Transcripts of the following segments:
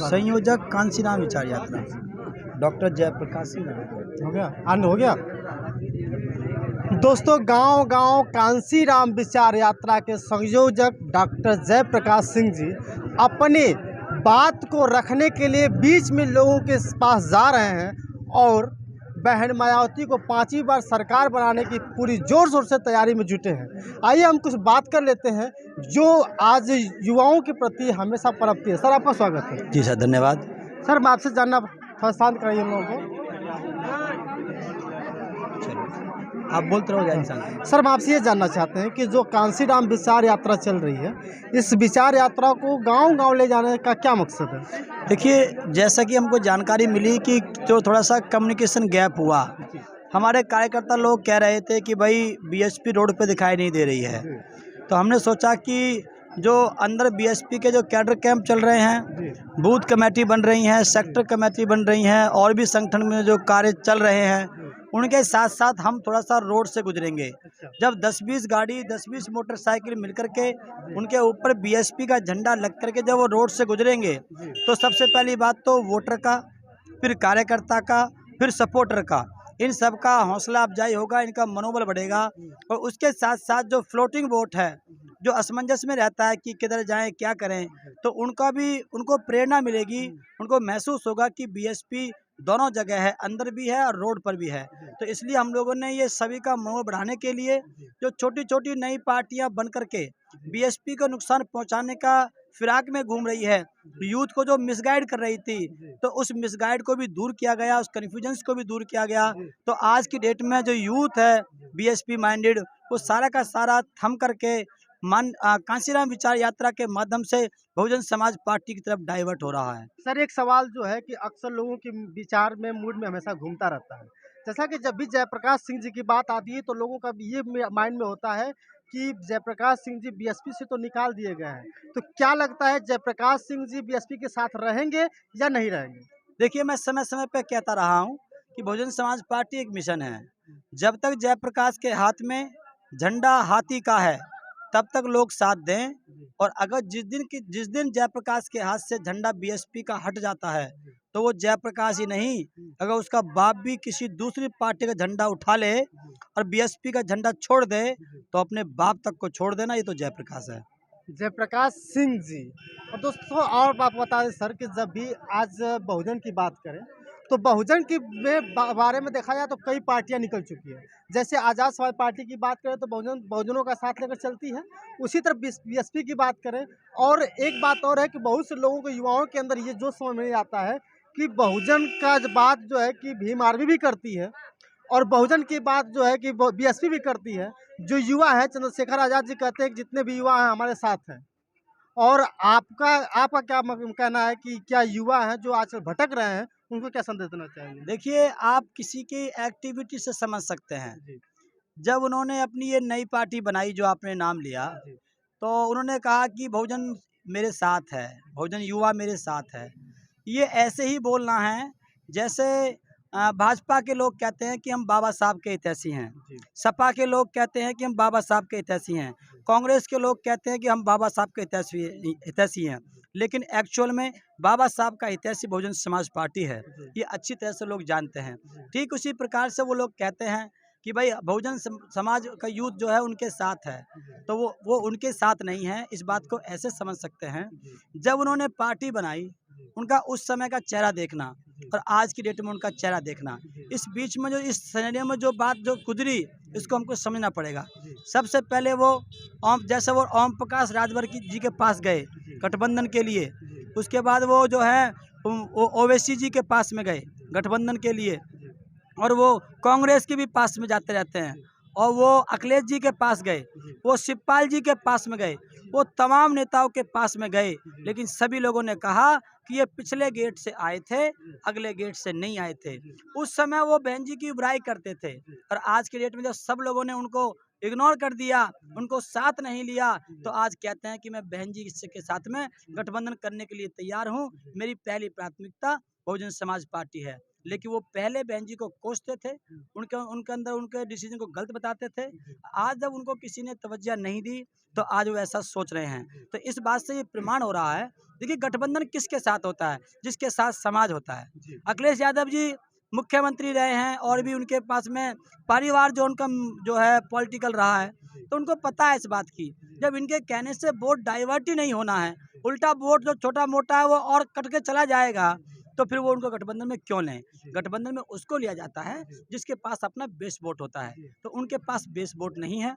संयोजक कांसीराम विचार यात्रा डॉक्टर जयप्रकाश सिंह। हो गया, आनंद हो गया। दोस्तों, गांव गांव कांसीराम विचार यात्रा के संयोजक डॉक्टर जयप्रकाश सिंह जी अपनी बात को रखने के लिए बीच में लोगों के पास जा रहे हैं और बहन मायावती को 5वीं बार सरकार बनाने की पूरी जोर शोर से तैयारी में जुटे हैं। आइए हम कुछ बात कर लेते हैं जो आज युवाओं के प्रति हमेशा पनपती है। सर, आपका स्वागत है। जी सर, धन्यवाद। सर, मैं आपसे जानना, थोड़ा शांत कराइए लोगों को। आप बोलते रहो इंसान। सर, मैं आपसे ये जानना चाहते हैं कि जो कांसीराम विचार यात्रा चल रही है, इस विचार यात्रा को गांव-गांव ले जाने का क्या मकसद है? देखिए, जैसा कि हमको जानकारी मिली कि जो थोड़ा सा कम्युनिकेशन गैप हुआ, हमारे कार्यकर्ता लोग कह रहे थे कि भाई बीएसपी रोड पे दिखाई नहीं दे रही है। तो हमने सोचा कि जो अंदर बीएसपी के जो कैडर कैंप चल रहे हैं, बूथ कमेटी बन रही हैं, सेक्टर कमेटी बन रही हैं, और भी संगठन में जो कार्य चल रहे हैं, उनके साथ साथ हम थोड़ा सा रोड से गुजरेंगे। जब 10-20 गाड़ी, 10-20 मोटरसाइकिल मिलकर के उनके ऊपर बीएसपी का झंडा लग करके जब वो रोड से गुजरेंगे, तो सबसे पहली बात तो वोटर का, फिर कार्यकर्ता का, फिर सपोर्टर का, इन सब का हौसला अफजाई होगा, इनका मनोबल बढ़ेगा। और उसके साथ साथ जो फ्लोटिंग वोट है, जो असमंजस में रहता है कि किधर जाएं, क्या करें, तो उनको प्रेरणा मिलेगी, उनको महसूस होगा कि बीएसपी दोनों जगह है, अंदर भी है और रोड पर भी है। तो इसलिए हम लोगों ने ये सभी का मनोबल बढ़ाने के लिए जो छोटी छोटी नई पार्टियां बन करके बीएसपी को नुकसान पहुंचाने का फिराक में घूम रही है, यूथ को जो मिसगाइड कर रही थी, तो उस मिसगाइड को भी दूर किया गया, उस कन्फ्यूजन्स को भी दूर किया गया। तो आज की डेट में जो यूथ है बीएसपी माइंडेड, वो सारा का सारा थम करके कांसीराम विचार यात्रा के माध्यम से बहुजन समाज पार्टी की तरफ डाइवर्ट हो रहा है। सर, एक सवाल जो है कि अक्सर लोगों के विचार में, मूड में हमेशा घूमता रहता है। जैसा कि जब भी जयप्रकाश सिंह जी की बात आती है तो लोगों का ये माइंड में होता है कि जयप्रकाश सिंह जी बीएसपी से तो निकाल दिए गए हैं। तो क्या लगता है, जयप्रकाश सिंह जी बीएसपी के साथ रहेंगे या नहीं रहेंगे? देखिए, मैं समय समय पर कहता रहा हूँ कि बहुजन समाज पार्टी एक मिशन है। जब तक जयप्रकाश के हाथ में झंडा हाथी का है, तब तक लोग साथ दें, और अगर जिस दिन जयप्रकाश के हाथ से झंडा बीएसपी का हट जाता है, तो वो जयप्रकाश ही नहीं, अगर उसका बाप भी किसी दूसरी पार्टी का झंडा उठा ले और बीएसपी का झंडा छोड़ दे, तो अपने बाप तक को छोड़ देना, ये तो जयप्रकाश है। जयप्रकाश सिंह जी। और दोस्तों, और बात बता दें सर कि जब भी आज बहुजन की बात करें तो बहुजन की बारे में देखा जाए तो कई पार्टियां निकल चुकी है। जैसे आज़ाद समाज पार्टी की बात करें तो बहुजनों का साथ लेकर चलती है। उसी तरह बीएसपी की बात करें, और एक बात और है कि बहुत से लोगों को, युवाओं के अंदर ये जो समझ में आता है कि बहुजन का बात जो है कि भीम आर्मी भी करती है, और बहुजन की बात जो है कि बीएसपी भी करती है। जो युवा है, चंद्रशेखर आज़ाद जी कहते हैं कि जितने भी युवा हैं हमारे साथ हैं। और आपका क्या कहना है कि क्या युवा हैं जो आजकल भटक रहे हैं, उनको क्या संदेश देना चाहेंगे? देखिए, आप किसी की एक्टिविटी से समझ सकते हैं। जी, जब उन्होंने अपनी ये नई पार्टी बनाई जो आपने नाम लिया, जी, तो उन्होंने कहा कि बहुजन मेरे साथ है, बहुजन युवा मेरे साथ है। ये ऐसे ही बोलना है जैसे भाजपा के लोग कहते हैं कि हम बाबा साहब के हितैषी हैं, जी, सपा के लोग कहते हैं कि हम बाबा साहब के हितैषी हैं, कांग्रेस के लोग कहते हैं कि हम बाबा साहब के हितैषी हैं, लेकिन एक्चुअल में बाबा साहब का हितैषी बहुजन समाज पार्टी है। जी, ये अच्छी तरह से लोग जानते हैं। जी, ठीक उसी प्रकार से वो लोग कहते हैं कि भाई बहुजन समाज का यूथ जो है उनके साथ है, तो वो उनके साथ नहीं है। इस बात को ऐसे समझ सकते हैं, जी, जब उन्होंने पार्टी बनाई, उनका उस समय का चेहरा देखना और आज की डेट में उनका चेहरा देखना, इस बीच में जो इस सिनेरियो में जो बात जो गुजरी, इसको हमको समझना पड़ेगा। सबसे पहले वो जैसे वो ओम प्रकाश राजभर जी के पास गए गठबंधन के लिए, उसके बाद वो जो है ओवैसी जी के पास में गए गठबंधन के लिए, और वो कांग्रेस के भी पास में जाते रहते हैं, और वो अखिलेश जी के पास गए, वो शिवपाल जी के पास में गए, वो तमाम नेताओं के पास में गए, लेकिन सभी लोगों ने कहा कि ये पिछले गेट से आए थे, अगले गेट से नहीं आए थे। उस समय वो बहन जी की बुराई करते थे, और आज के डेट में जब सब लोगों ने उनको इग्नोर कर दिया, उनको साथ नहीं लिया, तो आज कहते हैं कि मैं बहन जी के साथ में गठबंधन करने के लिए तैयार हूँ, मेरी पहली प्राथमिकता बहुजन समाज पार्टी है। लेकिन वो पहले बहन जी को कोसते थे, उनके उनके अंदर उनके डिसीजन को गलत बताते थे। आज जब उनको किसी ने तवज्जो नहीं दी तो आज वो ऐसा सोच रहे हैं। तो इस बात से ये प्रमाण हो रहा है। देखिए, गठबंधन किसके साथ होता है? जिसके साथ समाज होता है। अखिलेश यादव जी मुख्यमंत्री रहे हैं और भी उनके पास में परिवार जो उनका जो है पॉलिटिकल रहा है, तो उनको पता है इस बात की। जब इनके कहने से वोट डाइवर्ट ही नहीं होना है, उल्टा वोट जो छोटा मोटा है वो और कट के चला जाएगा, तो फिर वो उनको गठबंधन में क्यों लें? गठबंधन में उसको लिया जाता है जिसके पास अपना बेस वोट होता है। तो उनके पास बेस वोट नहीं है।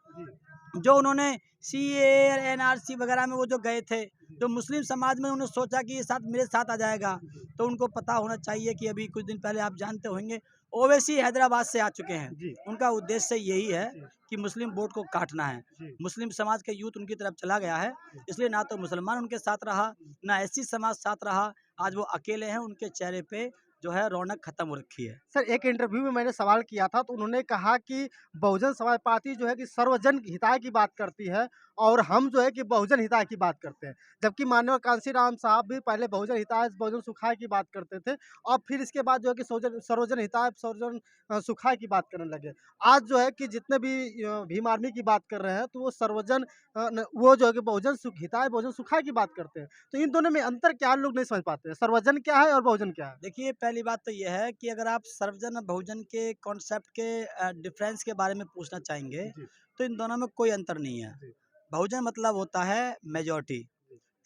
जो उन्होंने सीए एनआरसी वगैरह में वो जो गए थे, जो मुस्लिम समाज में उन्होंने सोचा कि ये साथ मेरे साथ आ जाएगा, तो उनको पता होना चाहिए कि अभी कुछ दिन पहले आप जानते होंगे ओवैसी हैदराबाद से आ चुके हैं। उनका उद्देश्य यही है कि मुस्लिम वोट को काटना है। मुस्लिम समाज के यूथ उनकी तरफ चला गया है, इसलिए ना तो मुसलमान उनके साथ रहा, ना एससी समाज साथ रहा। आज वो अकेले हैं, उनके चेहरे पे जो है रौनक खत्म हो रखी है। सर, एक इंटरव्यू में मैंने सवाल किया था तो उन्होंने कहा कि बहुजन समाज पार्टी जो है कि सर्वजन हिताय की बात करती है और हम जो है कि बहुजन हिताय की बात करते हैं। जबकि माननीय कांशीराम साहब भी पहले बहुजन हिताय बहुजन सुखाय की बात करते थे और फिर इसके बाद जो है कि सर्वजन हिताय सर्वजन सुखाय की बात करने लगे। आज जो है कि जितने भी भीम आर्मी की बात कर रहे हैं तो वो सर्वजन वो जो है कि बहुजन सुख हिताय बहुजन सुखाय की बात करते हैं। तो इन दोनों में अंतर क्या लोग नहीं समझ पाते हैं? सर्वजन क्या है और बहुजन क्या है? देखिए, पहली बात तो ये है कि अगर आप सर्वजन और बहुजन के कॉन्सेप्ट के डिफरेंस के बारे में पूछना चाहेंगे, तो इन दोनों में कोई अंतर नहीं है। बहुजन मतलब होता है मेजॉरिटी,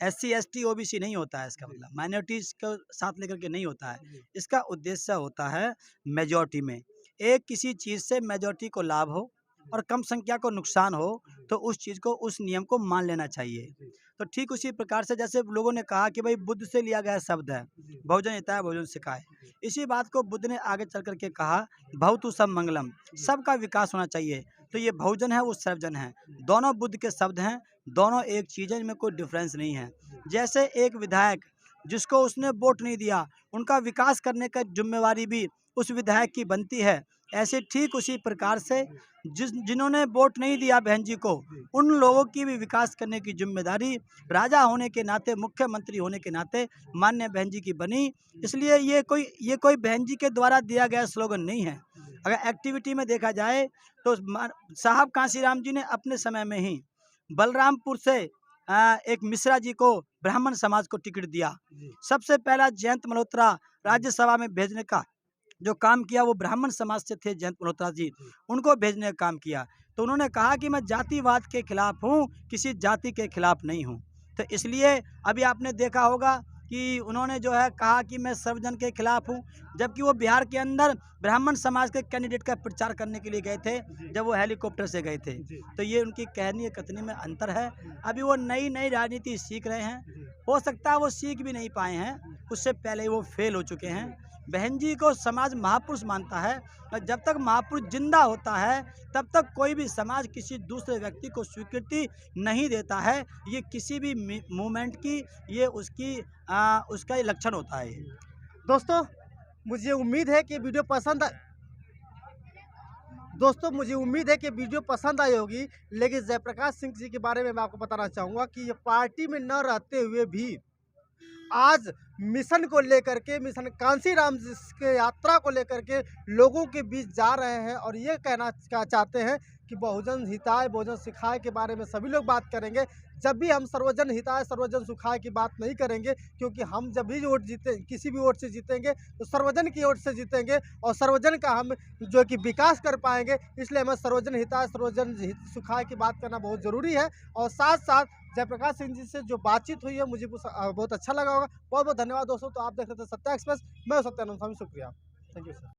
एससी एसटी ओबीसी नहीं होता है इसका मतलब, माइनॉरिटीज को साथ लेकर के नहीं होता है। इसका उद्देश्य होता है मेजॉरिटी में एक किसी चीज़ से मेजॉरिटी को लाभ हो और कम संख्या को नुकसान हो, तो उस चीज़ को, उस नियम को मान लेना चाहिए। तो ठीक उसी प्रकार से जैसे लोगों ने कहा कि भाई बुद्ध से लिया गया शब्द है बहुजन हिताय बहुजन सिखाए, इसी बात को बुद्ध ने आगे चल करके कहा भवतु सब मंगलम, सबका विकास होना चाहिए। तो ये बहुजन है, वो सर्वजन है, दोनों बुद्ध के शब्द हैं, दोनों एक चीज़ है, इनमें कोई डिफरेंस नहीं है। जैसे एक विधायक जिसको उसने वोट नहीं दिया, उनका विकास करने का जिम्मेवारी भी उस विधायक की बनती है, ऐसे ठीक उसी प्रकार से जिन्होंने वोट नहीं दिया बहन जी को, उन लोगों की भी विकास करने की जिम्मेदारी राजा होने के नाते, मुख्यमंत्री होने के नाते मान्य बहन जी की बनी। इसलिए ये कोई बहन जी के द्वारा दिया गया स्लोगन नहीं है। अगर एक्टिविटी में देखा जाए तो साहब कांशीराम जी ने अपने समय में ही बलरामपुर से एक मिश्रा जी को ब्राह्मण समाज को टिकट दिया। सबसे पहला जयंत मल्होत्रा राज्यसभा में भेजने का जो काम किया वो ब्राह्मण समाज से थे, जयंत मल्होत्रा जी, उनको भेजने का काम किया। तो उन्होंने कहा कि मैं जातिवाद के खिलाफ हूँ, किसी जाति के खिलाफ नहीं हूँ। तो इसलिए अभी आपने देखा होगा कि उन्होंने जो है कहा कि मैं सर्वजन के खिलाफ हूँ, जबकि वो बिहार के अंदर ब्राह्मण समाज के कैंडिडेट का प्रचार करने के लिए गए थे, जब वो हेलीकॉप्टर से गए थे। तो ये उनकी कहनी कथनी में अंतर है। अभी वो नई नई राजनीति सीख रहे हैं, हो सकता है वो सीख भी नहीं पाए हैं, उससे पहले ही वो फेल हो चुके हैं। बहन जी को समाज महापुरुष मानता है और जब तक महापुरुष जिंदा होता है तब तक कोई भी समाज किसी दूसरे व्यक्ति को स्वीकृति नहीं देता है। ये किसी भी मूवमेंट की ये उसका ये लक्षण होता है। दोस्तों, मुझे उम्मीद है कि वीडियो पसंद आई होगी। लेकिन जयप्रकाश सिंह जी के बारे में मैं आपको बताना चाहूँगा कि ये पार्टी में न रहते हुए भी आज मिशन को लेकर के, मिशन कांशीराम जी के यात्रा को लेकर के लोगों के बीच जा रहे हैं और ये कहना चाहते हैं कि बहुजन हिताय बहुजन सुखाय के बारे में सभी लोग बात करेंगे। जब भी हम सर्वजन हिताय सर्वजन सुखाय की बात नहीं करेंगे, क्योंकि हम जब भी वोट जीते, किसी भी वोट से जीतेंगे तो सर्वजन की वोट से जीतेंगे और सर्वजन का हम जो कि विकास कर पाएंगे। इसलिए हमें सर्वजन हिताय सर्वजन सुखाय की बात करना बहुत ज़रूरी है। और साथ साथ जयप्रकाश सिंह जी से जो बातचीत हुई है मुझे बहुत अच्छा लगा होगा। बहुत बहुत धन्यवाद दोस्तों। तो आप देख रहे थे सत्या एक्सप्रेस, मैं सत्यानंद स्वामी, शुक्रिया, थैंक यू सर।